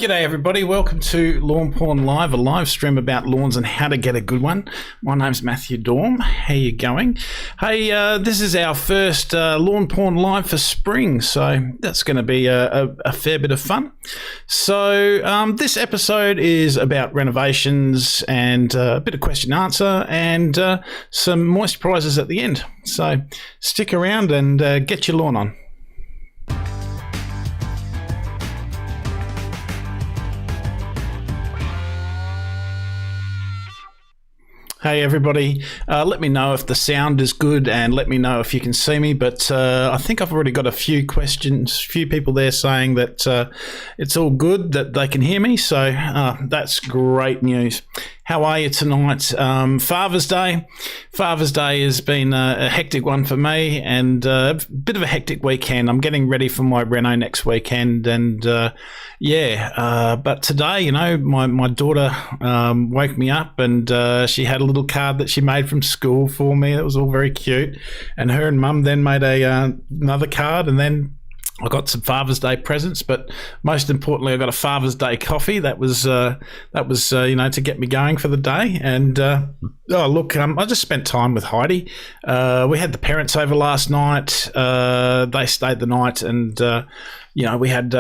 G'day everybody, welcome to Lawnporn Live, a live stream about lawns and how to get a good one. My name's Matthew Dorm. How you going? Hey, this is our first Lawnporn Live for spring, so that's going to be a fair bit of fun. So this episode is about renovations and a bit of question and answer and some moist prizes at the end. So stick around and get your lawn on. Hey everybody, let me know if the sound is good and let me know if you can see me, but I think I've already got a few people there saying that it's all good, that they can hear me, so that's great news. How are you tonight? Father's Day. Father's Day has been a hectic one for me and a bit of a hectic weekend. I'm getting ready for my reno next weekend and but today, you know, my daughter woke me up and she had a little card that she made from school for me. It was all very cute. And her and mum then made another card, and then I got some Father's Day presents, but most importantly, I got a Father's Day coffee. That was to get me going for the day. And I just spent time with Heidi. We had the parents over last night. They stayed the night, and we had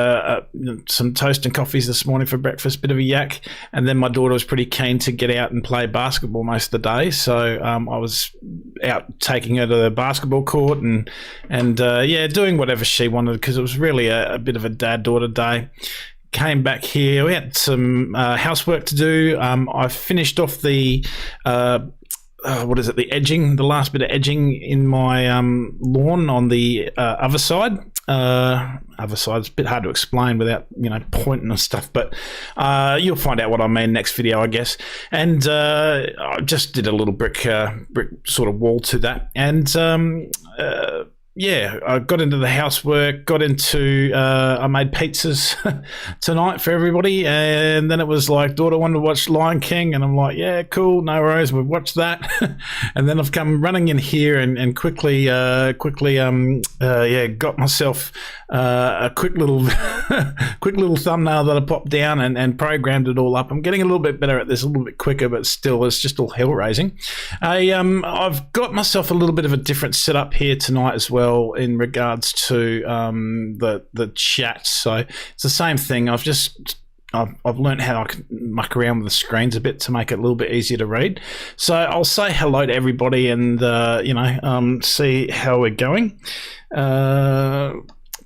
some toast and coffees this morning for breakfast, bit of a yak. And then my daughter was pretty keen to get out and play basketball most of the day. So I was out taking her to the basketball court and doing whatever she wanted, because it was really a bit of a dad-daughter day. Came back here. We had some housework to do. I finished off the the edging, the last bit of edging in my lawn on the other side. Other side's a bit hard to explain without pointing and stuff, but you'll find out what I mean next video, I guess. And I just did a little brick sort of wall to that, and I got into the housework, I made pizzas tonight for everybody, and then it was like, daughter wanted to watch Lion King, and I'm like, yeah, cool, no worries, we'll watch that. And then I've come running in here and quickly got myself a quick little thumbnail that I popped down and programmed it all up. I'm getting a little bit better at this, a little bit quicker, but still, it's just all hell raising. I've got myself a little bit of a different setup here tonight as well, in regards to the chat. So it's the same thing. I've learned how I can muck around with the screens a bit to make it a little bit easier to read. So I'll say hello to everybody and see how we're going.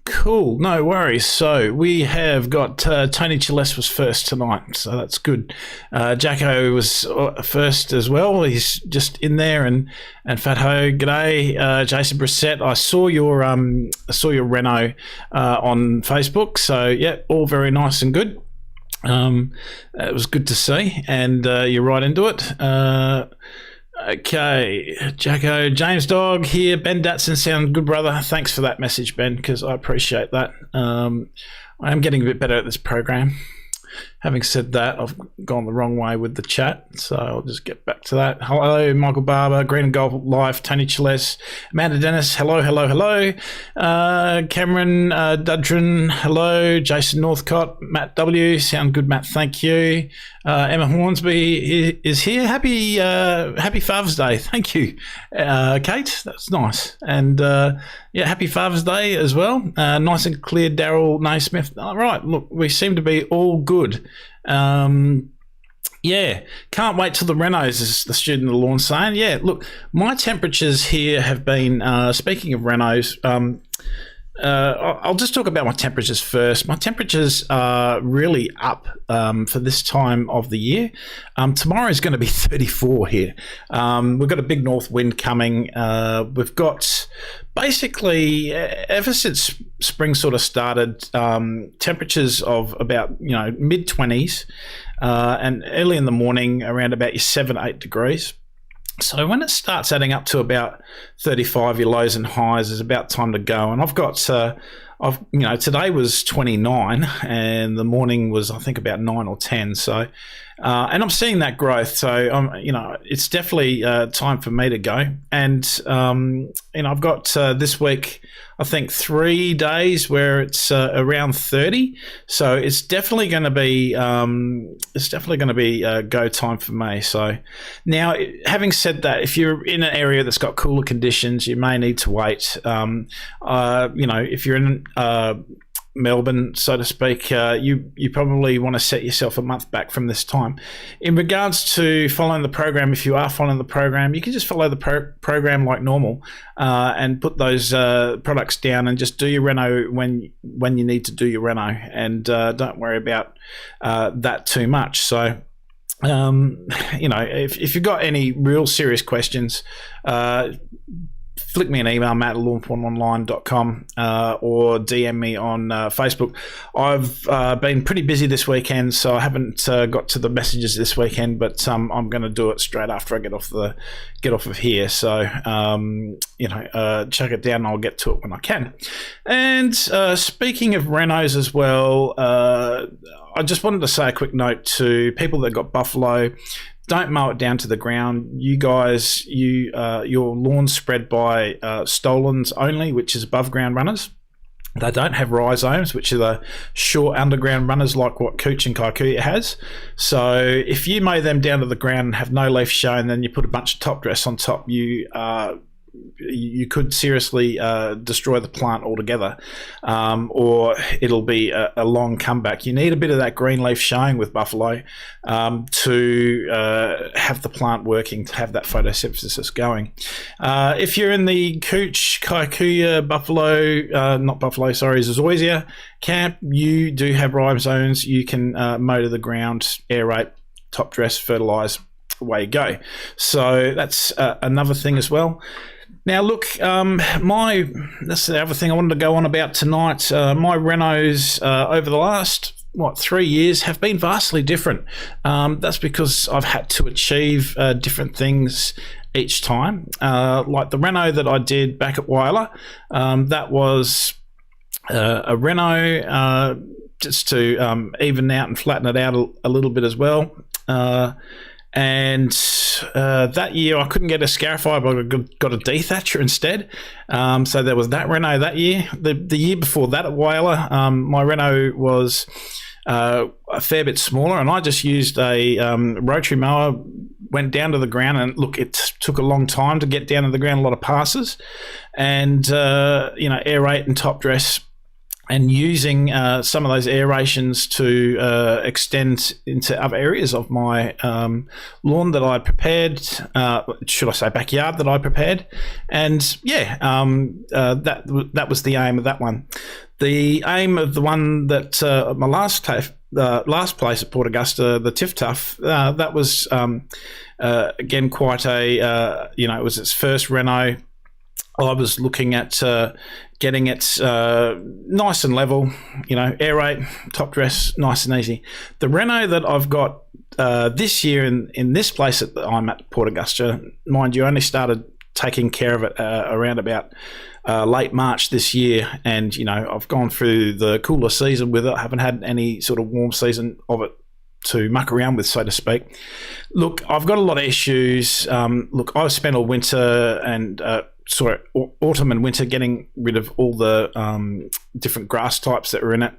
Cool, no worries. So we have got Tony Chilles was first tonight, so that's good. Jacko was first as well. He's just in there, and Fat Ho, g'day. Jason Brissett, I saw your reno on Facebook. So yeah, all very nice and good. It was good to see, and you're right into it. Okay, Jacko, James Dog here. Ben Datson, sound good, brother. Thanks for that message, Ben, because I appreciate that. I am getting a bit better at this program. Having said that, I've gone the wrong way with the chat, so I'll just get back to that. Hello, Michael Barber, Green and Gold Life, Tony Chilles, Amanda Dennis, hello. Cameron Dudron, hello. Jason Northcott, Matt W, sound good, Matt, thank you. Emma Hornsby is here. Happy Father's Day, thank you. Kate, that's nice. And happy Father's Day as well. Nice and clear, Daryl Naismith. All right, look, we seem to be all good. Can't wait till the renos, is the student of the lawn saying. Yeah, look, my temperatures here have been, speaking of renos, I'll just talk about my temperatures first. My temperatures are really up for this time of the year. Tomorrow is going to be 34 here. We've got a big north wind coming. We've got basically, ever since spring sort of started, temperatures of about mid-20s and early in the morning around about your 7-8 degrees. So when it starts adding up to about 35, your lows and highs, is about time to go. And I've got, today was 29 and the morning was, I think, about 9 or 10. So And I'm seeing that growth. So, it's definitely time for me to go. And, I've got this week, I think 3 days where it's around 30. So it's definitely going to be go time for me. So now, having said that, if you're in an area that's got cooler conditions, you may need to wait. If you're in Melbourne, so to speak, you probably want to set yourself a month back from this time. In regards to following the program, if you are following the program, you can just follow the program like normal and put those products down and just do your reno when you need to do your reno, and don't worry about that too much. So, if you've got any real serious questions, flick me an email, matt@lawnpornonline.com, or DM me on Facebook. I've been pretty busy this weekend, so I haven't got to the messages this weekend, but I'm going to do it straight after I get off of here. So, check it down and I'll get to it when I can. And speaking of renos as well, I just wanted to say a quick note to people that got buffalo. Don't mow it down to the ground. You guys, your lawn's spread by stolons only, which is above ground runners. They don't have rhizomes, which are the short underground runners like what Cooch and Kikuyu has. So if you mow them down to the ground and have no leaf showing, then you put a bunch of top dress on top, you could seriously destroy the plant altogether, or it'll be a long comeback. You need a bit of that green leaf showing with buffalo to have the plant working, to have that photosynthesis going. If you're in the Cooch, Kikuyu, Zoysia camp, you do have rhizomes. You can mow to the ground, aerate, top dress, fertilise, away you go. So that's another thing as well. Now, look, that's the other thing I wanted to go on about tonight. My renos over the last, 3 years have been vastly different. That's because I've had to achieve different things each time. Like the reno that I did back at Wyler, that was a reno just to even out and flatten it out a little bit as well. And that year I couldn't get a scarifier, but I got a dethatcher instead. So there was that reno that year. The year before that at Whaler, my reno was a fair bit smaller, and I just used a rotary mower, went down to the ground, and look, it took a long time to get down to the ground, a lot of passes, and aerate and top dress, and using some of those aerations to extend into other areas of my lawn that I prepared, should I say backyard that I prepared. And that was the aim of that one. The aim of the one that my last place at Port Augusta, the Tiff Tuff, that was again quite a, it was its first reno. I was looking at getting it nice and level, aerate, top dress, nice and easy. The reno that I've got this year in this place that I'm at, Port Augusta, mind you, only started taking care of it around about late March this year, and I've gone through the cooler season with it. I haven't had any sort of warm season of it to muck around with, so to speak. Look, I've got a lot of issues. I've spent all winter and autumn and winter getting rid of all the different grass types that were in it.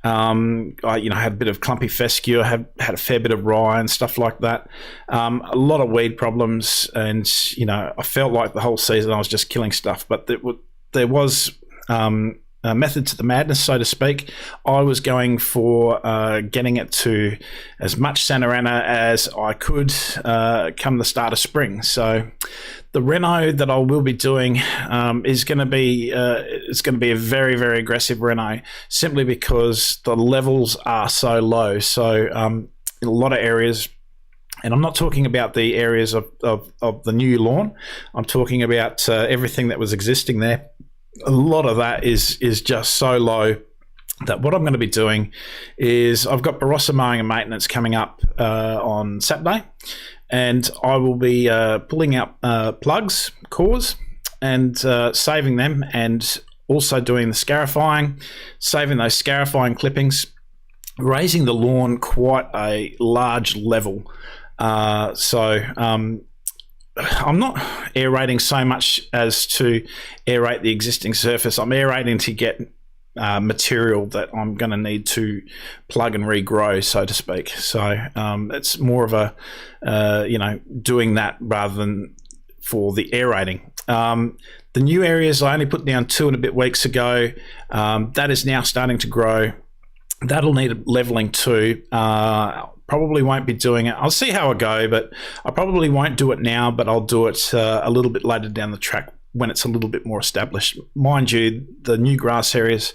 I had a bit of clumpy fescue, had a fair bit of rye and stuff like that. A lot of weed problems, and I felt like the whole season I was just killing stuff. But there was a method to the madness, so to speak. I was going for getting it to as much Santa Ana as I could come the start of spring. So the reno that I will be doing is going to be it's going to be a very, very aggressive reno, simply because the levels are so low. So in a lot of areas, and I'm not talking about the areas of the new lawn, I'm talking about everything that was existing there. A lot of that is just so low that what I'm going to be doing is I've got Barossa mowing and maintenance coming up on Saturday, and I will be pulling out plugs, cores, and saving them, and also doing the scarifying, saving those scarifying clippings, raising the lawn quite a large level. I'm not aerating so much as to aerate the existing surface. I'm aerating to get material that I'm going to need to plug and regrow, so to speak. So it's more of a, doing that rather than for the aerating. The new areas I only put down 2 and a bit weeks ago. That is now starting to grow. That'll need leveling too. Probably won't be doing it. I'll see how I go, but I probably won't do it now, but I'll do it a little bit later down the track when it's a little bit more established. Mind you, the new grass areas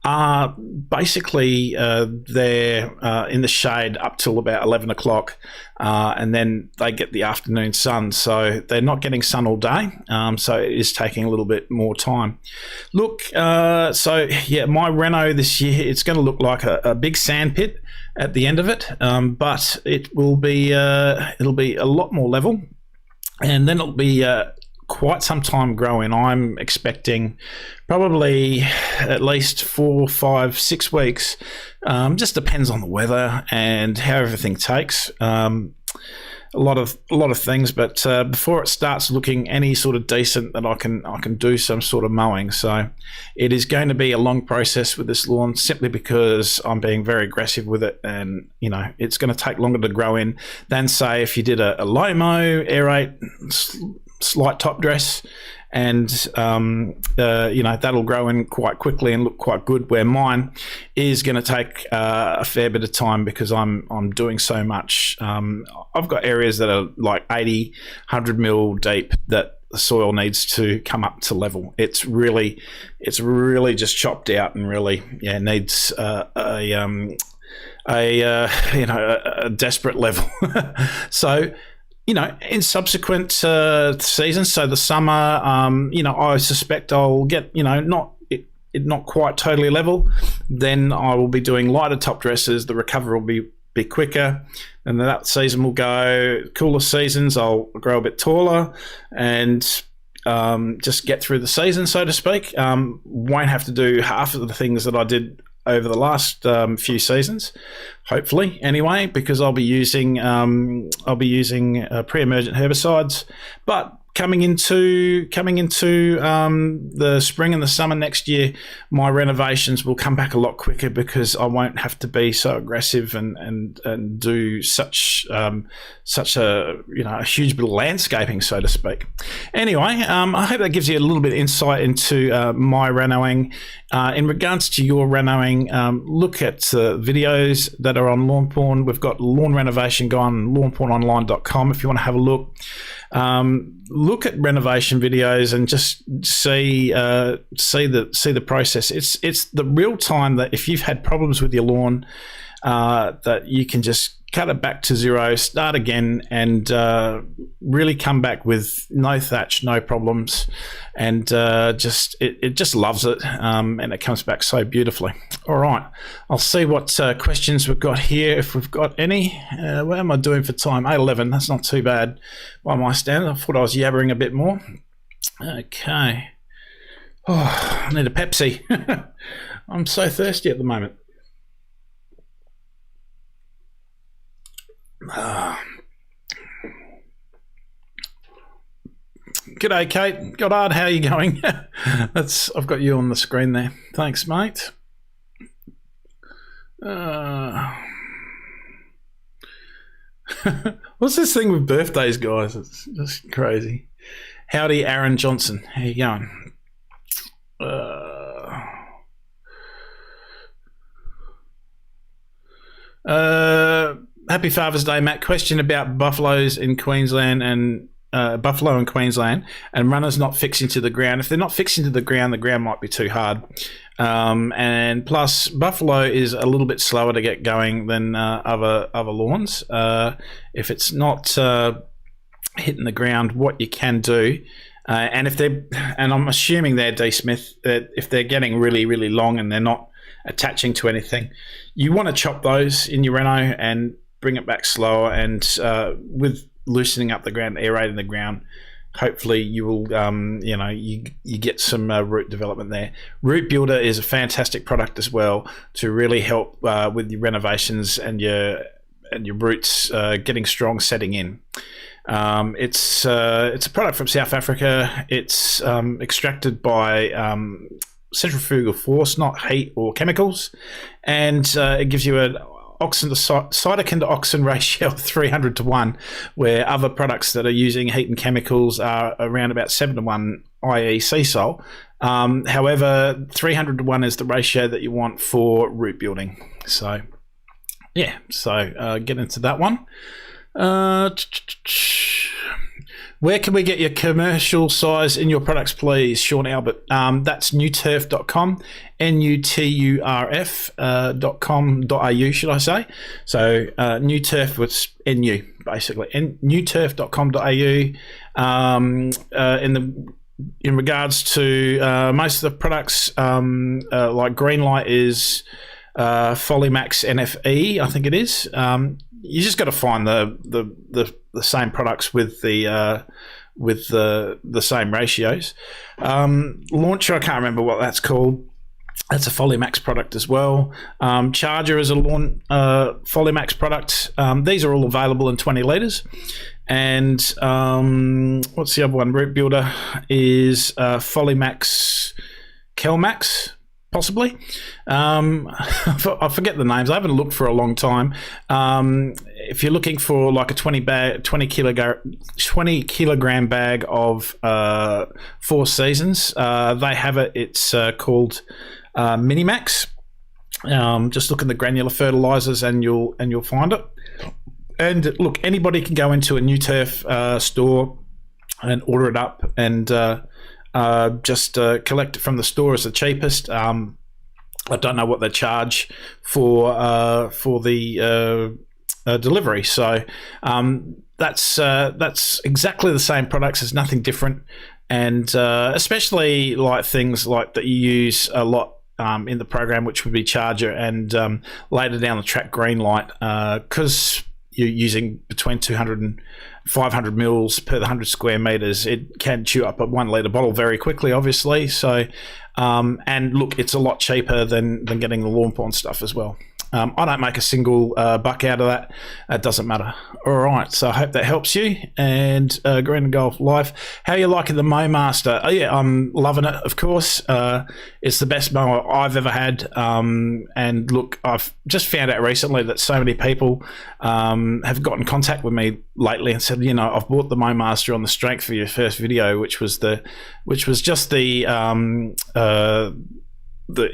are basically they're in the shade up till about 11 o'clock, and then they get the afternoon sun. So they're not getting sun all day, so it is taking a little bit more time. Look, my reno this year, it's going to look like a big sand pit at the end of it, but it will be it'll be a lot more level, and then it'll be quite some time growing. I'm expecting probably at least 4, 5, 6 weeks. Just depends on the weather and how everything takes. A lot of things, but before it starts looking any sort of decent, that I can do some sort of mowing. So it is going to be a long process with this lawn, simply because I'm being very aggressive with it, and it's going to take longer to grow in than, say, if you did a low mow, aerate, slight top dress, and that'll grow in quite quickly and look quite good, where mine is going to take a fair bit of time because I'm doing so much. I've got areas that are like 80, 100 mil deep that the soil needs to come up to level. It's really just chopped out and really needs a desperate level. So in subsequent seasons, so the summer, I suspect I'll get, not quite totally level. Then I will be doing lighter top dresses. The recovery will be quicker, and that season will go. Cooler seasons, I'll grow a bit taller and just get through the season, so to speak. Won't have to do half of the things that I did over the last few seasons, hopefully anyway, because I'll be using pre-emergent herbicides. But coming into the spring and the summer next year, my renovations will come back a lot quicker because I won't have to be so aggressive and do such a huge bit of landscaping, so to speak. Anyway, I hope that gives you a little bit of insight into my renoing. In regards to your renoing, look at videos that are on Lawnporn. We've got Lawn Renovation guy on lawnpornonline.com if you want to have a look. Look at renovation videos and just see the process. It's the real time that if you've had problems with your lawn, that you can just cut it back to zero, start again, and really come back with no thatch, no problems, and it just loves it, and it comes back so beautifully. All right, I'll see what questions we've got here, if we've got any. What am I doing for time? 8:11. That's not too bad by my standard. I thought I was yabbering a bit more. Okay. Oh, I need a Pepsi. I'm so thirsty at the moment. G'day, Kate. Goddard, how are you going? I've got you on the screen there. Thanks, mate. What's this thing with birthdays, guys? It's just crazy. Howdy, Aaron Johnson. How you going? Happy Father's Day, Matt. Question about buffaloes in Queensland and buffalo in Queensland and runners not fixing to the ground. If they're not fixing to the ground might be too hard. And plus, buffalo is a little bit slower to get going than other lawns. If it's not hitting the ground, what you can do, and I'm assuming they're D. Smith, that if they're getting really, really long and they're not attaching to anything, you want to chop those in your reno and bring it back slower, and with loosening up the ground, aerating the ground, hopefully you will, you get some root development there. Root Builder is a fantastic product as well to really help with your renovations and your roots getting strong, setting in. It's a product from South Africa. It's extracted by centrifugal force, not heat or chemicals, and it gives you an cytokine to auxin ratio of 300:1, where other products that are using heat and chemicals are around about 7:1, i.e. sea salt. However, 300:1 is the ratio that you want for root building. So yeah, get into that one. Where can we get your commercial size in your products, please, Sean Albert? That's newturf.com, NUTURF.com.au, should I say? So Newturf was NU, basically. Newturf.com.au. In regards to most of the products, like Greenlight is Folimax NFE, I think it is. You just got to find the same products with the same ratios. Launcher, I can't remember what that's called. That's a Folimax product as well. Charger is a Folimax product. These are all available in 20 litres. And what's the other one? Root Builder is Folimax Kelmax, possibly. I forget the names. I haven't looked for a long time. If you're looking for like a 20 kilogram bag of Four Seasons, they have it. It's called Minimax. Just look in the granular fertilizers and you'll find it. And look, anybody can go into a New Turf store and order it up and just collect it from the store as the cheapest. I don't know what they charge for the delivery. So that's exactly the same products. There's nothing different, and especially like things like that you use a lot in the program, which would be Charger and later down the track Greenlight, because you're using between 200 and 500 mils per 100 square meters. It can chew up a 1 litre bottle very quickly, obviously. So, and look, it's a lot cheaper than getting the Lawnporn stuff as well. I don't make a single buck out of that. It doesn't matter. All right, so I hope that helps you. And Green and Golf Life, how are you liking the MowMaster? Oh yeah, I'm loving it, of course. It's the best mower I've ever had. And look, I've just found out recently that so many people have got in contact with me lately and said, I've bought the MowMaster on the strength of your first video, which was just the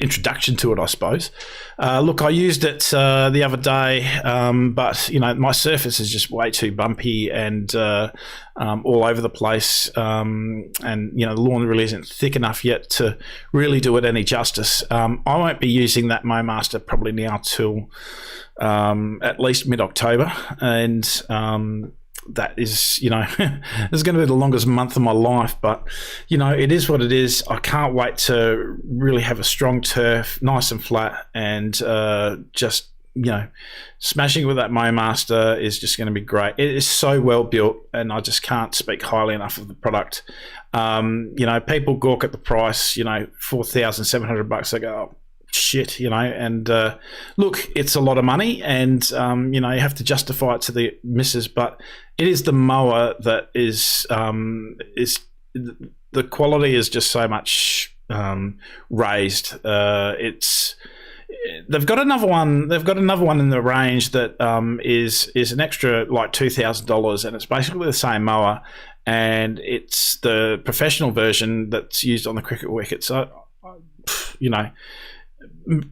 introduction to it, I suppose. Look, I used it the other day, but my surface is just way too bumpy and all over the place, and the lawn really isn't thick enough yet to really do it any justice. I won't be using that MowMaster probably now till at least mid-October, and that is, it's going to be the longest month of my life, but it is what it is. I can't wait to really have a strong turf, nice and flat, and just smashing with that MowMaster is just going to be great. It is so well built, and I just can't speak highly enough of the product. People gawk at the price, $4,700. They go, oh, shit, and look, it's a lot of money, and you have to justify it to the missus, but it is the mower that is the quality is just so much raised. They've got another one in the range that is an extra like $2,000, and it's basically the same mower, and it's the professional version that's used on the cricket wicket. So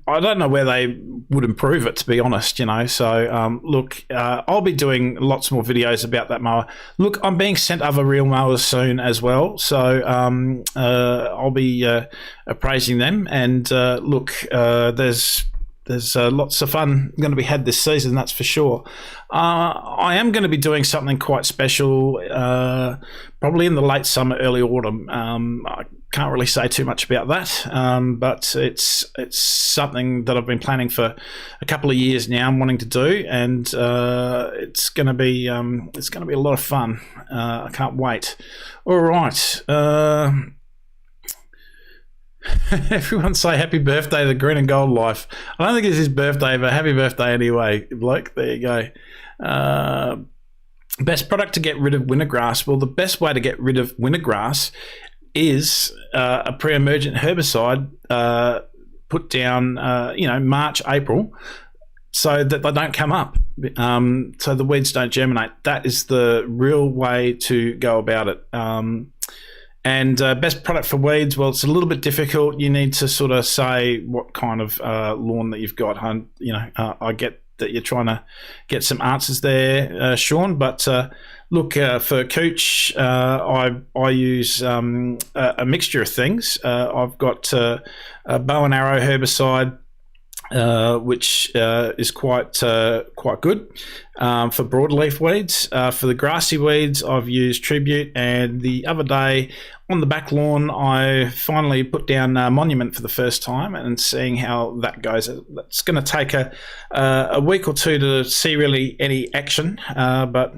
I don't know where they would improve it, to be honest, So, look, I'll be doing lots more videos about that mower. Look, I'm being sent other real mowers soon as well. So, I'll be appraising them. And, look, there's lots of fun going to be had this season, that's for sure. I am going to be doing something quite special, probably in the late summer, early autumn. can't really say too much about that, but it's something that I've been planning for a couple of years now. I'm wanting to do, and it's going to be a lot of fun. I can't wait. All right. Everyone say happy birthday to the Green and Gold Life. I don't think it's his birthday, but happy birthday anyway, bloke. There you go. Best product to get rid of winter grass. Well, the best way to get rid of winter grass is a pre-emergent herbicide put down, March, April, so that they don't come up, so the weeds don't germinate. That is the real way to go about it. And best product for weeds, well, it's a little bit difficult. You need to sort of say what kind of lawn that you've got. I get that you're trying to get some answers there, Sean, but look, for cooch, I use a mixture of things. I've got a bow and arrow herbicide, which is quite good for broadleaf weeds. For the grassy weeds, I've used Tribute, and the other day on the back lawn, I finally put down Monument for the first time, and seeing how that goes. It's going to take a week or two to see really any action, but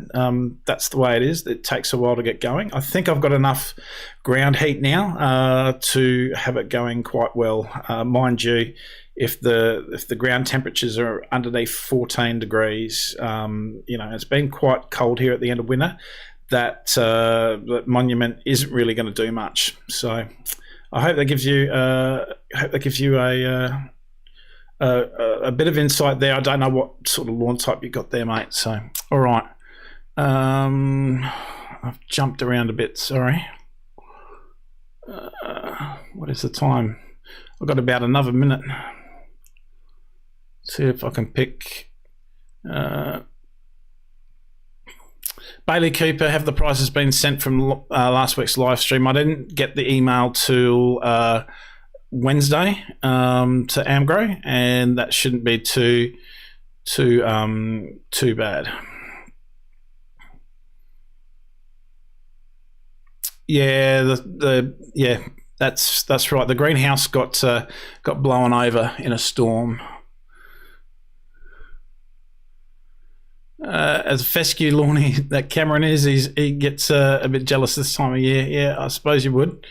that's the way it is. It takes a while to get going. I think I've got enough ground heat now to have it going quite well, mind you. If the ground temperatures are underneath 14 degrees, it's been quite cold here at the end of winter, that Monument isn't really going to do much. So I hope that gives you a bit of insight there. I don't know what sort of lawn type you got there, mate. So all right, I've jumped around a bit. Sorry. What is the time? I've got about another minute. See if I can pick Bailey Cooper. Have the prices been sent from last week's live stream? I didn't get the email till Wednesday to Amgro, and that shouldn't be too bad. Yeah, that's right. The greenhouse got blown over in a storm. As a fescue lawny that Cameron is, he gets a bit jealous this time of year. Yeah, I suppose you would.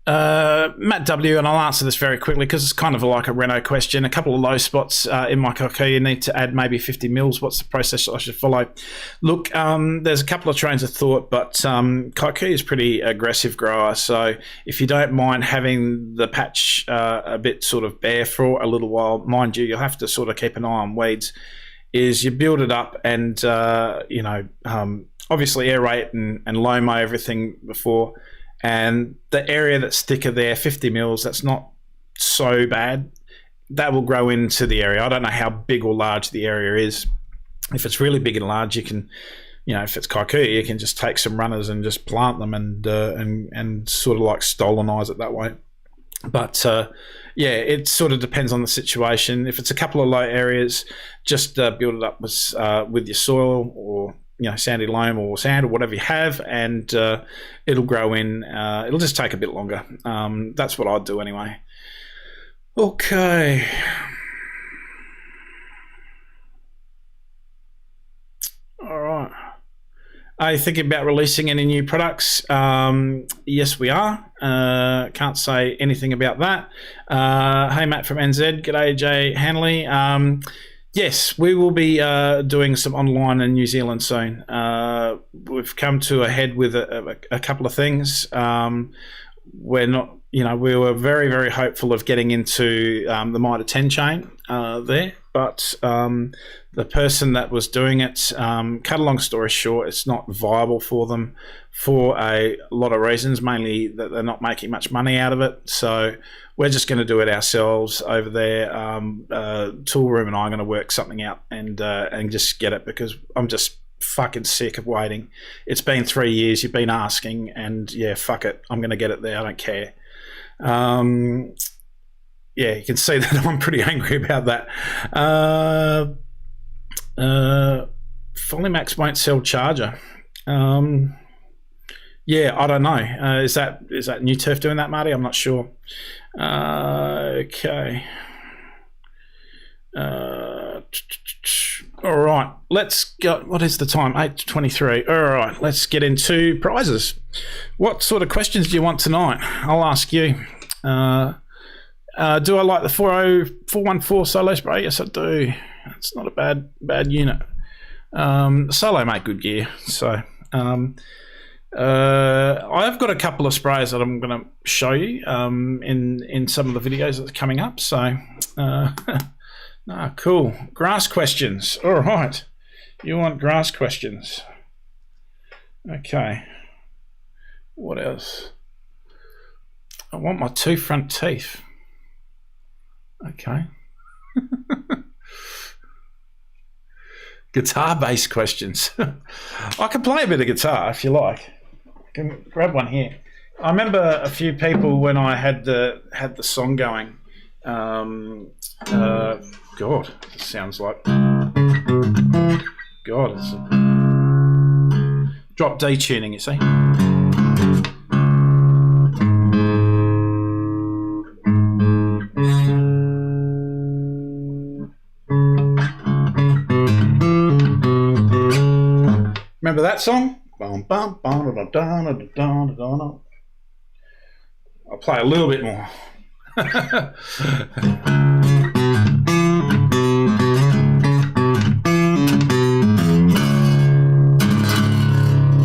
Matt W, and I'll answer this very quickly because it's kind of like a Reno question. A couple of low spots in my cocoa. You need to add maybe 50 mils. What's the process I should follow? Look, there's a couple of trains of thought, but cocoa is pretty aggressive grower. So if you don't mind having the patch a bit sort of bare for a little while, mind you, you'll have to sort of keep an eye on weeds. Is you build it up and obviously aerate and low mow everything before. And the area that's thicker there, 50 mils, that's not so bad. That will grow into the area. I don't know how big or large the area is. If it's really big and large, you can, if it's kikuyu, you can just take some runners and just plant them and sort of like stolonize it that way. But it sort of depends on the situation. If it's a couple of low areas, just build it up with your soil or sandy loam or sand or whatever you have, and it'll grow in. It'll just take a bit longer. That's what I'd do anyway. Okay. All right. Are you thinking about releasing any new products? Yes, we are. Can't say anything about that. Hey, Matt from NZ. G'day, Jay Hanley. Yes, we will be doing some online in New Zealand soon. We've come to a head with a couple of things. We're not, we were very, very hopeful of getting into the Mitre 10 chain there, but the person that was doing it, cut a long story short, it's not viable for them for a lot of reasons, mainly that they're not making much money out of it. So we're just going to do it ourselves over there. Toolroom and I are going to work something out and just get it, because I'm just fucking sick of waiting. It's been 3 years. You've been asking, and yeah, fuck it. I'm going to get it there. I don't care. You can see that I'm pretty angry about that. Polymax won't sell charger. Yeah, I don't know. Is that New Turf doing that, Marty? I'm not sure. Okay. All right, let's go. What is the time? 8:23. All right, let's get into prizes. What sort of questions do you want tonight? I'll ask you. Do I like the 414 solo spray? Yes, I do. It's not a bad unit. Solo make good gear. So I've got a couple of sprays that I'm going to show you in some of the videos that's coming up. So cool. Grass questions. All right. You want grass questions? Okay. What else? I want my 2 front teeth. Okay. Guitar-based questions. I can play a bit of guitar if you like. I can grab one here. I remember a few people when I had the song going. God, it sounds like God. It's drop D tuning, you see. Remember that song? I'll play a little bit more.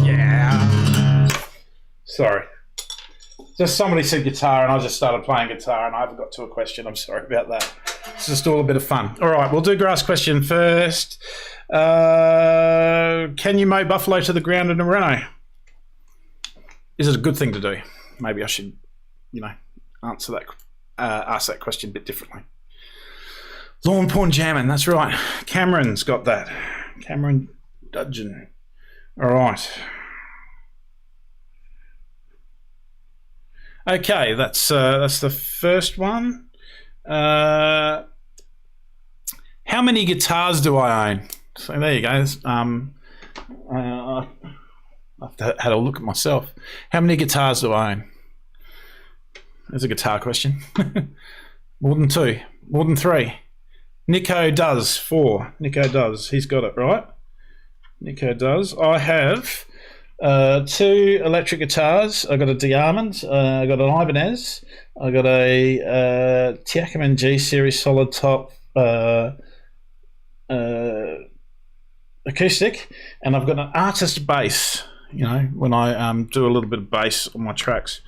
Yeah. Sorry. Just somebody said guitar and I just started playing guitar and I haven't got to a question. I'm sorry about that. It's just all a bit of fun. All right, we'll do grass question first. Can you mow buffalo to the ground in a Reno? Is it a good thing to do? Maybe I should, ask that question a bit differently. Lawnporn jamming, that's right. Cameron's got that. Cameron Dudgeon. All right. Okay, that's the first one. How many guitars do I own? So there you go. I've had a look at myself. How many guitars do I own? There's a guitar question. More than 2. More than 3. Nico does 4. Nico does. He's got it, right? Nico does. I have 2 electric guitars. I got a Diamond. I got an Ibanez. I got a Tiakoman G Series solid top acoustic, and I've got an artist bass. When I do a little bit of bass on my tracks.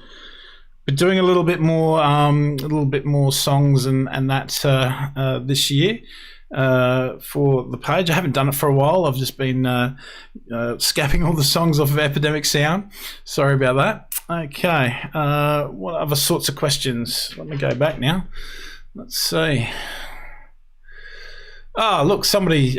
Been doing a little bit more songs and that this year for the page. I haven't done it for a while. I've just been scapping all the songs off of Epidemic Sound. Sorry about that. Okay, what other sorts of questions? Let me go back now. Let's see. Look, somebody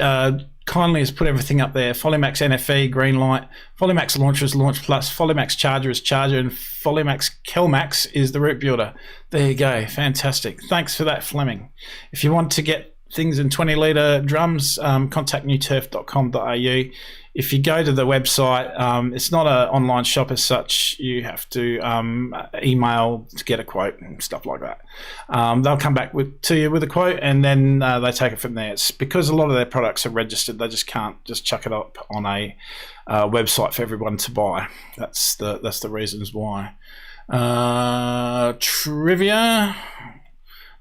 kindly has put everything up there. Polymax NFE, green light. Polymax Launcher is Launch Plus. Polymax Charger is Charger. And Polymax Kelmax is the root builder. There you go. Fantastic. Thanks for that, Fleming. If you want to get things in 20-litre drums, contact newturf.com.au. If you go to the website, it's not an online shop as such. You have to email to get a quote and stuff like that. They'll come back to you with a quote, and then they take it from there. It's because a lot of their products are registered. They just can't just chuck it up on a website for everyone to buy. That's the reasons why. Trivia.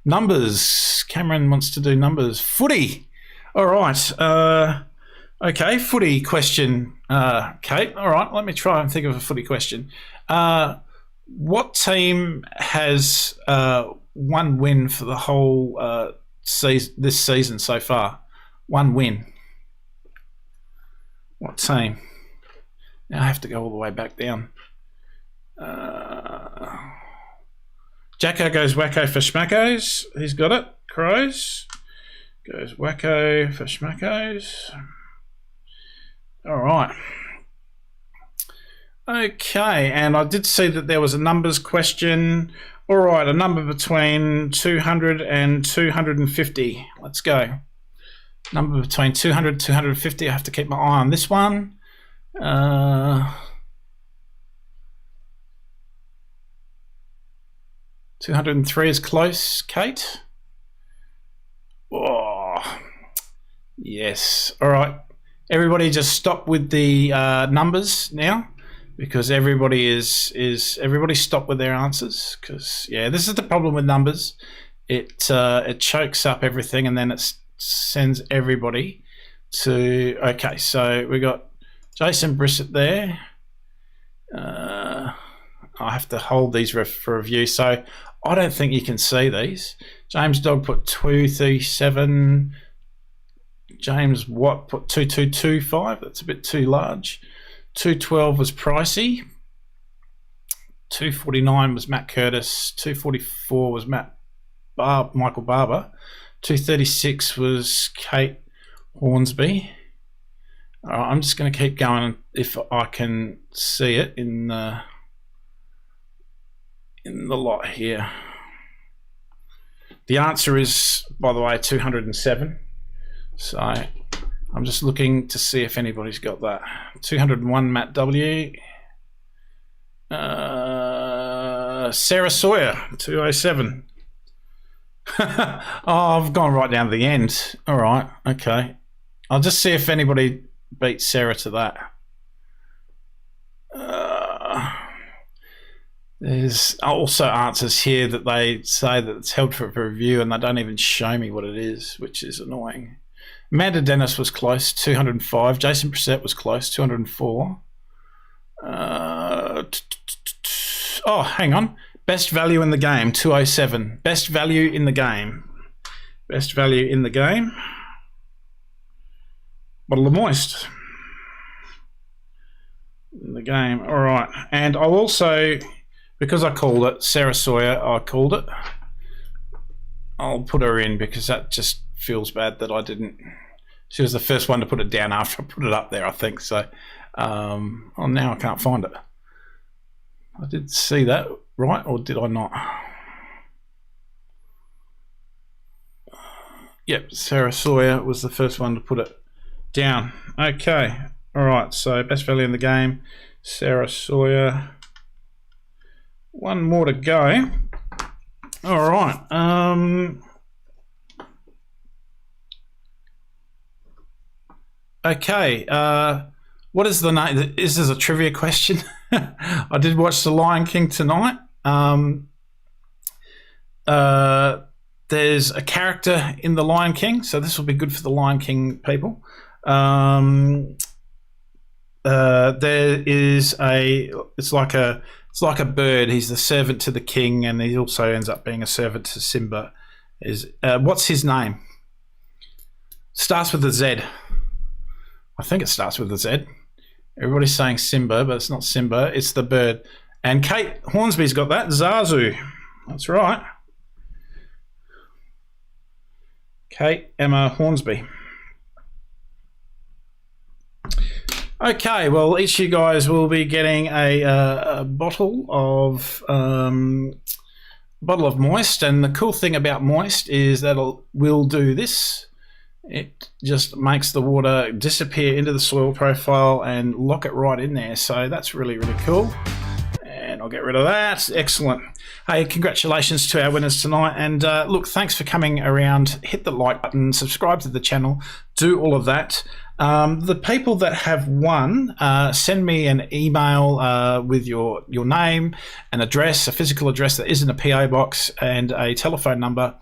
Numbers. Cameron wants to do numbers. Footy. All right. Okay, footy question, Kate. All right, let me try and think of a footy question. What team has 1 win for the whole this season so far? 1 win. What team? Now I have to go all the way back down. Jacko goes wacko for schmackos. He's got it. Crows goes wacko for schmackos. All right. Okay, and I did see that there was a numbers question. All right, a number between 200 and 250. Let's go. Number between 200 and 250. I have to keep my eye on this one. 203 is close, Kate. Oh, yes. All right. Everybody just stop with the numbers now, because everybody stopped with their answers, because yeah, this is the problem with numbers. It chokes up everything, and then it sends everybody to, okay, so we got Jason Brissett there. I have to hold these for review, so I don't think you can see these. James Dog put 237. James Watt put 2225. That's a bit too large. 212 was pricey. 249 was Matt Curtis. 244 was Michael Barber. 236 was Kate Hornsby. I'm just going to keep going if I can see it in the lot here. The answer is, by the way, 207. So I'm just looking to see if anybody's got that. 201, Matt W. Sarah Sawyer, 207. Oh, I've gone right down to the end. All right, okay. I'll just see if anybody beats Sarah to that. There's also answers here that they say that it's held for review, and they don't even show me what it is, which is annoying. Amanda Dennis was close, 205. Jason Brissett was close, 204. Oh, hang on. Best value in the game, 207. Best value in the game. Best value in the game. Bottle of Moist. In the game. All right. And I'll also, because I called it, Sarah Sawyer, I called it. I'll put her in because that just feels bad that I didn't. She was the first one to put it down after I put it up there, I think. So, oh, now I can't find it. I did see that, right? Or did I not? Yep, Sarah Sawyer was the first one to put it down. Okay. All right. So, best value in the game, Sarah Sawyer. One more to go. All right. Okay. What is the name? This is a trivia question. I did watch The Lion King tonight. There's a character in The Lion King, so this will be good for the Lion King people. There is it's like a bird. He's the servant to the king, and he also ends up being a servant to Simba. What's his name? Starts with a Z. I think it starts with a Z. Everybody's saying Simba, but it's not Simba. It's the bird. And Kate Hornsby's got that. Zazu. That's right. Kate Emma Hornsby. Okay, well, each of you guys will be getting a bottle of Moist, and the cool thing about Moist is that we'll do this. It just makes the water disappear into the soil profile and lock it right in there. So that's really, really cool. And I'll get rid of that. Excellent. Hey, congratulations to our winners tonight. And look, thanks for coming around. Hit the like button, subscribe to the channel, do all of that. The people that have won, send me an email with your name, an address, a physical address that isn't a PO box, and a telephone number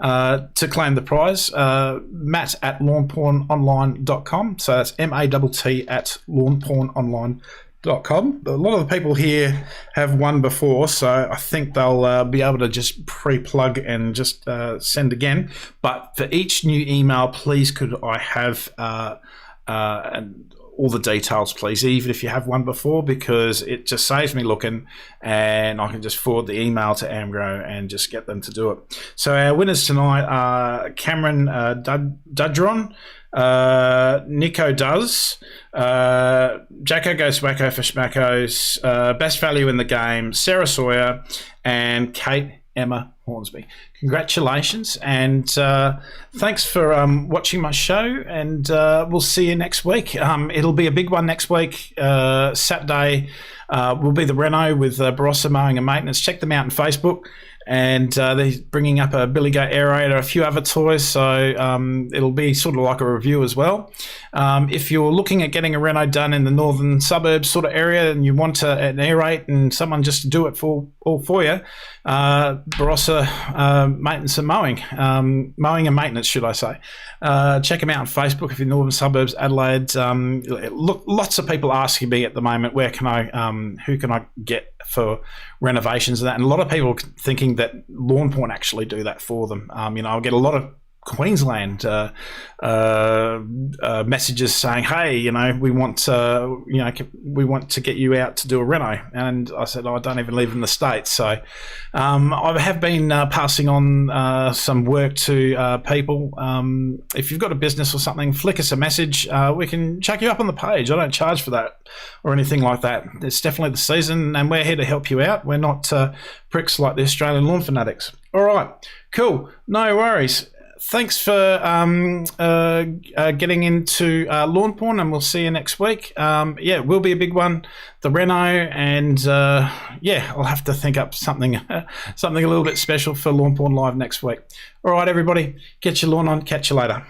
to claim the prize. Matt at lawnpornonline.com. So that's MATT at lawnpornonline.com. A lot of the people here have won before, so I think they'll be able to just pre-plug and just send again. But for each new email, please could I have and all the details, please, even if you have one before, because it just saves me looking, and I can just forward the email to Amgro and just get them to do it. So our winners tonight are Cameron Dudron, Nico Does, Jacko Goes Wacko for Schmackos, Best Value in the Game, Sarah Sawyer, and Kate Emma Hornsby. Congratulations, and thanks for watching my show, and we'll see you next week. It'll be a big one next week. Saturday will be the Reno with Barossa Mowing and Maintenance. Check them out on Facebook. And they're bringing up a Billy Goat aerator, a few other toys, so it'll be sort of like a review as well. If you're looking at getting a reno done in the northern suburbs sort of area and you want to aerate and someone just to do it all for you, Barossa Maintenance and Mowing, Mowing and Maintenance, should I say. Check them out on Facebook if you're in northern suburbs, Adelaide. Look, lots of people asking me at the moment, who can I get for renovations and that, and a lot of people thinking that Lawnporn actually do that for them. I'll get a lot of Queensland messages saying, "Hey, we want to get you out to do a reno." And I said, I don't even live in the States, so I have been passing on some work to people. If you've got a business or something, flick us a message. We can chuck you up on the page. I don't charge for that or anything like that. It's definitely the season, and we're here to help you out. We're not pricks like the Australian lawn fanatics. All right, cool, no worries. Thanks for getting into Lawnporn, and we'll see you next week. It will be a big one, the Reno, and I'll have to think up something a little bit special for Lawnporn Live next week. All right, everybody, get your lawn on. Catch you later.